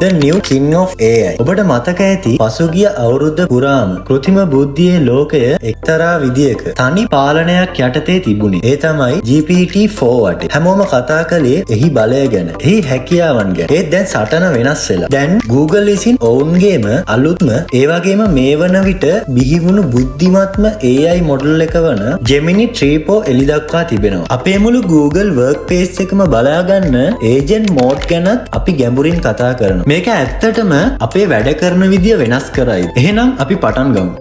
The new king of AI. ඔබට මතක ඇති පසුගිය අවුරුද්ද පුරාම කෘත්‍රිම බුද්ධියේ ලෝකය එක්තරා විදියක තනි පාලනයක් යටතේ තිබුණේ. ඒ තමයි GPT-4 වටේ. හැමෝම කතා කළේ එහි බලය ගැන, එහි හැකියාවන් ගැන. ඒත් දැන් සටන වෙනස් වෙලා. දැන් Google විසින් ඔවුන්ගේම අලුත්ම ඒ වගේම මේ වන විට බිහිවුණු බුද්ධිමත්ම AI මොඩල් එක වන Gemini 3 Pro එළි දක්වා තිබෙනවා. අපේ මුළු Google Workspace එකම බලා ගන්න Agent Mode ගැනත් අපි ගැඹුරින් කතා කරනවා. මේක ඇත්තටම අපේ වැඩ කරන විදිය වෙනස් කරයි. එහෙනම් අපි පටන් ගමු.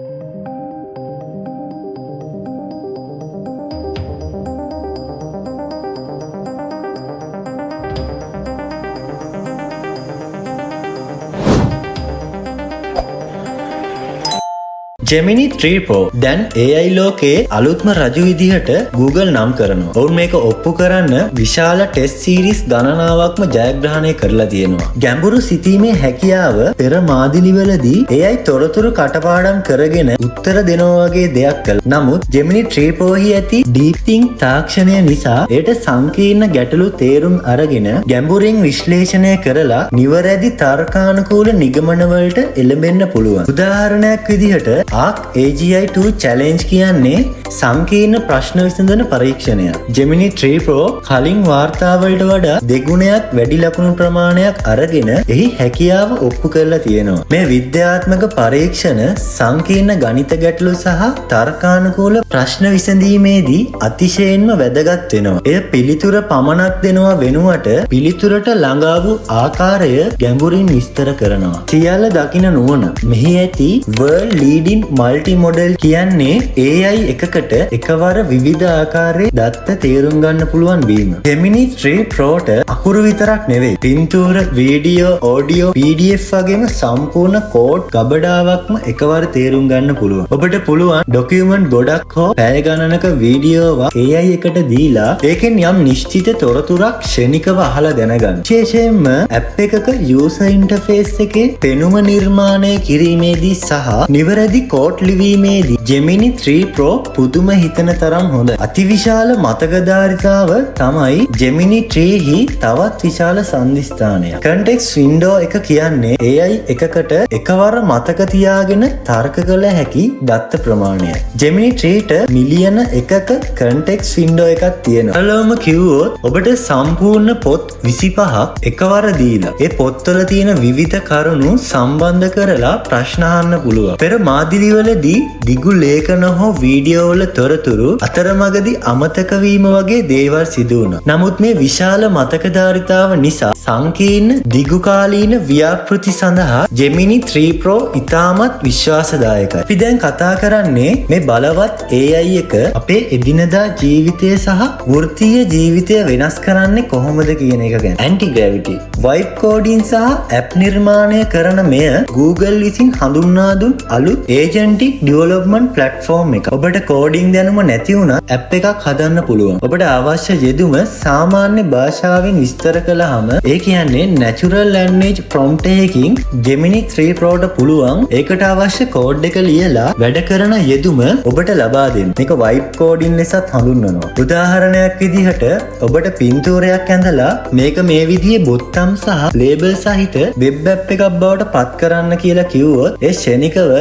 Gemini 3 Pro දැන් AI ලෝකයේ අලුත්ම රජු විදිහට Google නම් කරනවා. ඔවුන් මේක ඔප්පු කරන්න විශාල ටෙස්ට් සීරීස් ගණනාවක්ම ජයග්‍රහණය කරලා තියෙනවා. ගැඹුරු සිතීමේ හැකියාව පෙර මාදිලිවලදී AI තොරතුරු කටපාඩම් කරගෙන උත්තර දෙනවා වගේ දෙයක් කළා. නමුත් Gemini 3 Pro හි ඇති Deep Think තාක්ෂණය නිසා ඒට සංකීර්ණ ගැටලු තේරුම් අරගෙන ගැඹුරින් විශ්ලේෂණය කරලා නිවැරදි තර්කානුකූල නිගමනවලට එළඹෙන්න පුළුවන්. උදාහරණයක් විදිහට Arc AGI-2 Challenge කියන්නේ සංකීර්ණ ප්‍රශ්න විසඳන පරීක්ෂණයක්. Gemini 3 Pro කලින් වාර්තාවලට වඩා දෙගුණයක් වැඩි ලකුණු ප්‍රමාණයක් අරගෙන එහි හැකියාව ඔප්පු කරලා තියෙනවා. මේ විද්‍යාත්මක පරීක්ෂණ සංකීර්ණ ගණිත ගැටලු සහ තර්කානුකූල ප්‍රශ්න විසඳීමේදී අතිශයින්ම වැදගත් වෙනවා. එය පිළිතුර පමණක් දෙනවා වෙනුවට පිළිතුරට ළඟා වූ ආකාරය ගැඹුරින් විස්තර කරනවා. සියල්ල දකින නුවණ. මෙහි ඇති World Leading මල්ටි මොඩල් කියන්නේ AI එකකට එකවර විවිධ ආකාරයේ දත්ත තේරුම් ගන්න පුළුවන් වීම. Gemini 3 Proට අකුරු විතරක් නෙවෙයි, පින්තූර, වීඩියෝ, ඔඩියෝ, PDF වගේම සම්පූර්ණ කෝඩ් ගබඩාවක්ම එකවර තේරුම් ගන්න පුළුවන්. ඔබට පුළුවන් ඩොකියුමන්ට් ගොඩක් හෝ පැය ගණනක වීඩියෝවක් AI එකට දීලා ඒකෙන් යම් නිශ්චිත තොරතුරක් ක්ෂණිකව අහලා දැනගන්න. විශේෂයෙන්ම ඇප් එකක යූසර් ඉන්ටර්ෆේස් එකේ පෙනුම නිර්මාණය කිරීමේදී සහ නිවැරදි කෝඩ් ලිවීමේදී Gemini 3 Pro පුදුම හිතන තරම් හොඳ. අතිවිශාල මතකධාරිතාව තමයි Gemini 3 හි තවත් විශාල සන්ධිස්ථානයක්. Context window එක කියන්නේ AI එකකට එකවර මතක තියාගෙන තර්ක කළ හැකි දත්ත ප්‍රමාණය. Gemini 3ට මිලියන එකක context window එකක් තියෙනවා. අලෝම කිව්වොත් ඔබට සම්පූර්ණ පොත් 25ක් එකවර දීලා ඒ පොත්වල තියෙන විවිධ කරුණු සම්බන්ධ කරලා ප්‍රශ්න අහන්න පුළුවන්. පෙර මාදිලිවලදී දිගු ලේඛන හෝ වීඩියෝ වල තොරතුරු අතරමඟදී අමතක වීම වගේ දේවල් සිදු වුණා. නමුත් මේ විශාල මතකධාරිතාව නිසා සංකීර්ණ දිගුකාලීන ව්‍යාපෘති සඳහා Gemini 3 Pro ඉතාමත් විශ්වාසදායකයි. අපි දැන් කතා කරන්නේ මේ බලවත් AI එක අපේ එදිනදා ජීවිතය සහ වෘත්තීය ජීවිතය වෙනස් කරන්නේ කොහොමද කියන එක ගැන. Anti-gravity, vibe coding සහ app නිර්මාණය කරන මෙය Google විසින් හඳුන්වා දුන් අලුත් agentic development platform එක. ඔබට කෝඩින් දැනුම නැති වුණත් ඇප් එකක් හදන්න පුළුවන්. ඔබට අවශ්‍ය යෙදුම සාමාන්‍ය භාෂාවෙන් විස්තර කළාම ඒ කියන්නේ natural language prompt එකකින් Gemini 3 Proට පුළුවන් ඒකට අවශ්‍ය කෝඩ් එක ලියලා වැඩ කරන යෙදුම ඔබට ලබා දෙන්න. මේක vibe coding ලෙසත් හඳුන්වනවා. උදාහරණයක් විදිහට ඔබට පින්තූරයක් ඇඳලා මේක මේ විදිහේ බොත්තම් සහ ලේබල් සහිත වෙබ් ඇප් එකක් බවට පත් කරන්න කියලා කිව්වොත් ඒ ක්ෂණිකව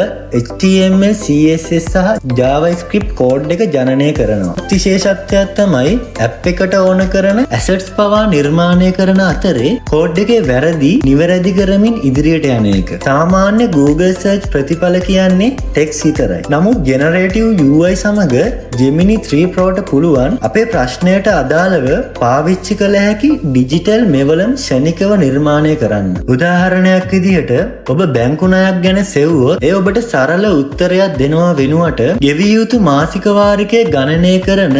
HTML, CSS සහ JavaScript කෝඩ් එක ජනනය කරනවා. විශේෂත්වයක් තමයි ඇප් එකට ඕන කරන assets පවා නිර්මාණය කරන අතරේ කෝඩ් එකේ වැරදි නිවැරදි කරමින් ඉදිරියට යන එක. සාමාන්‍ය Google search ප්‍රතිඵල කියන්නේ text විතරයි. නමුත් generative UI සමග Gemini 3 Proට පුළුවන් අපේ ප්‍රශ්නයට අදාළව පාවිච්චි කළ හැකි digital මෙවලම් ක්ෂණිකව නිර්මාණය කරන්න. උදාහරණයක් විදිහට ඔබ බැංකු ණයක් ගැන සෙව්වොත් ඒ ඔබට සරල උත්තරයක් දෙනවා වෙනුවට ගෙවිය යුතු මාසික වාරිකය ගණනය කරන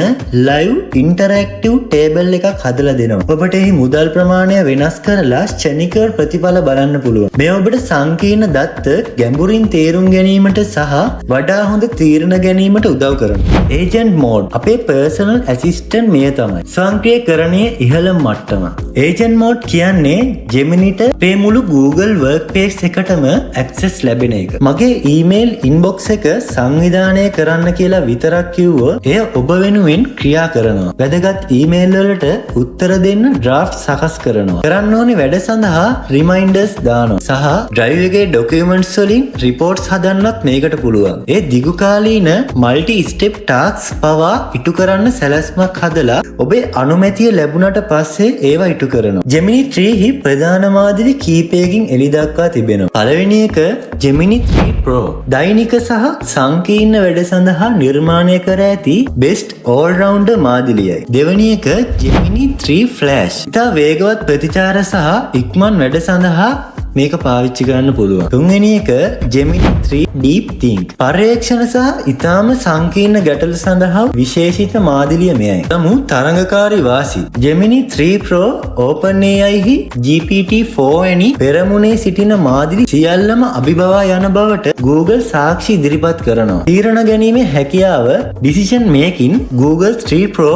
live interactive table එකක් හදලා දෙනවා. ඔබට එහි මුදල් ප්‍රමාණය වෙනස් කරලා ක්ෂණිකව ප්‍රතිඵල බලන්න පුළුවන්. මේ ඔබට සංකීර්ණ දත්ත ගැඹුරින් තේරුම් ගැනීමට සහ වඩා හොඳ තීරණ ගැනීමට උදව් කරනවා. Agent Mode අපේ personal assistant මෙය තමයි. ස්වයංක්‍රීයකරණයේ ඉහළම මට්ටම. Agent Mode කියන්නේ Geminiට මේ මුළු Google Workspace එකටම access ලැබෙන එක. මගේ email ඉන්බොක්ස් එක සංවිධානය කරන්න කියලා විතරක් කිව්වොත් එය ඔබ වෙනුවෙන් ක්‍රියා කරනවා. වැදගත් ඊමේල් වලට උත්තර දෙන්න ඩ්‍රාෆ්ට් සකස් කරනවා. කරන්න ඕනේ වැඩ සඳහා රිමයින්ඩර්ස් දානවා. සහ ඩ්‍රයිව් එකේ ඩොකියුමන්ට්ස් වලින් රිපෝට්ස් හදන්නත් මේකට පුළුවන්. ඒ දිගුකාලීන මල්ටි ස්ටෙප් ටාස්ක් පවා ඉටු කරන්න සැලැස්මක් හදලා ඔබේ අනුමැතිය ලැබුණට පස්සේ ඒවා ඉටු කරනවා. Gemini 3 ප්‍රධාන මාදිලි කීපයකින් එළි දක්වා තිබෙනවා. පළවෙනි එක Gemini 3 Pro. දෛනික සහ සංකීර්ණ වැඩ සඳහා නිර්මාණය කර ඇති best all-rounder මාදිලියයි. දෙවැනි එක Gemini 3 Flash. ඉතා වේගවත් ප්‍රතිචාර සහ ඉක්මන් වැඩ සඳහා මේක පාවිච්චි කරන්න පුළුවන්. තුන්වෙනි එක Gemini 3 Deep Think. පර්යේක්ෂණ සහ ඉතාම සංකීර්ණ ගැටලු සඳහා විශේෂිත මාදිලිය මෙයයි. තමු තරඟකාරී වාසි. Gemini 3 Pro OpenAI හි GPT-4 වැනි පෙරමුණේ සිටින මාදිලි සියල්ලම අභිබවා යන බවට Google සාක්ෂි ඉදිරිපත් කරනවා. තීරණ ගැනීමේ හැකියාව decision making Google 3 Pro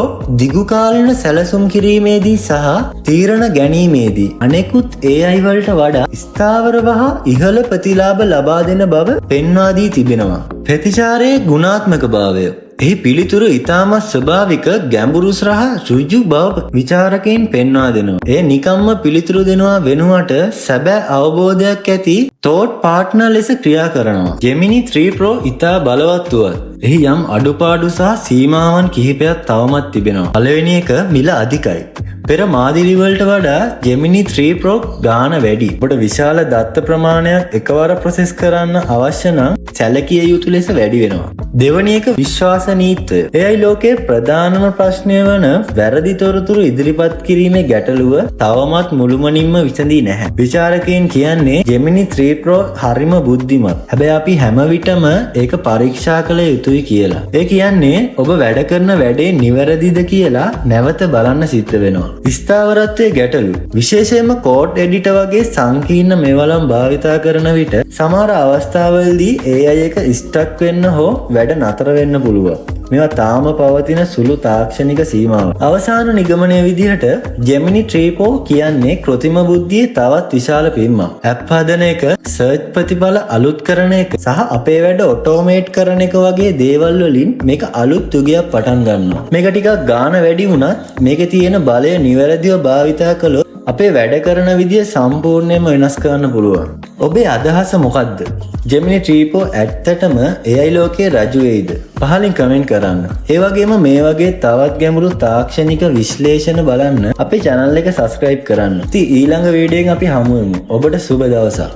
දිගුකාලීන සැලසුම් කිරීමේදී සහ තීරණ ගැනීමේදී අනෙකුත් AI වලට වඩා ස්ථාවරව හා ඉහළ ප්‍රතිලාභ ලබා දෙන බව පෙන්වා දී තිබෙනවා. ප්‍රතිචාරයේ ගුණාත්මක භාවය. එහි පිළිතුරු ඉතාමත් ස්වභාවික ගැඹුරු සහ ඍජු බව විචාරකයින් පෙන්වා දෙනවා. ඒ නිකම්ම පිළිතුරු දෙනවා වෙනුවට සැබෑ අවබෝධයක් ඇති thought partner ලෙස ක්‍රියා කරනවා. Gemini 3 Pro ඉතා බලවත් වුවත් එහි යම් අඩුපාඩු සහ සීමාවන් කිහිපයක් තවමත් තිබෙනවා. පළවෙනි එක මිල අධිකයි. පෙර මාදිලි වලට වඩා Gemini 3 Pro ගාණ වැඩි. ඔබට විශාල දත්ත ප්‍රමාණයක් එකවර ප්‍රොසෙස් කරන්න අවශ්‍ය නම් සැලකිය යුතු ලෙස වැඩි වෙනවා. දෙවැනි එක විශ්වාසනීයත්වය. AI ලෝකයේ ප්‍රධානම ප්‍රශ්නය වන වැරදි තොරතුරු ඉදිරිපත් කිරීමේ ගැටලුව තවමත් මුළුමනින්ම විසඳී නැහැ. විචාරකයන් කියන්නේ Gemini 3 Pro හරිම බුද්ධිමත්. හැබැයි අපි හැම විටම ඒක පරීක්ෂා කළ යුතුයි කියලා. ඒ කියන්නේ ඔබ වැඩ කරන වැඩේ නිවැරදිද කියලා නැවත බලන්න සිද්ධ වෙනවා. ස්ථාවරත්වයේ ගැටලු. විශේෂයෙන්ම කෝඩ් එඩිටර් වගේ සංකීර්ණ මෙවලම් භාවිතා කරන විට සමහර අවස්ථාවලදී AI එක ස්ටක් වෙන්න හෝ වැඩ නතර වෙන්න පුළුවන්. මේවා තාම පවතින සුළු තාක්ෂණික සීමාවක්. අවසාන නිගමනය විදිහට Gemini 3 Pro කියන්නේ කෘත්‍රිම බුද්ධියේ තවත් විශාල පිම්මක්. ඇප් හදන එක, සර්ච් ප්‍රතිඵල අලුත් කරන එක සහ අපේ වැඩ ඔටෝමේට් කරන එක වගේ දේවල් වලින් මේක අලුත් යුගයක් පටන් ගන්නවා. මේක ටිකක් ගාණ වැඩි වුණත් මේකේ තියෙන බලය නිවැරදිව භාවිතා කළොත් අපේ වැඩ කරන විදිය සම්පූර්ණයෙන්ම වෙනස් කරන්න පුළුවන්. ඔබේ අදහස මොකක්ද? Gemini 3 Pro ඇත්තටම AI ලෝකයේ රජු වෙයිද? පහලින් කමෙන්ට් කරන්න. ඒ වගේම මේ වගේ තවත් ගැඹුරු තාක්ෂණික විශ්ලේෂණ බලන්න අපේ channel එක subscribe කරන්න. ඉතින් ඊළඟ වීඩියෝ එකෙන් අපි හමු වෙමු. ඔබට සුබ දවසක්.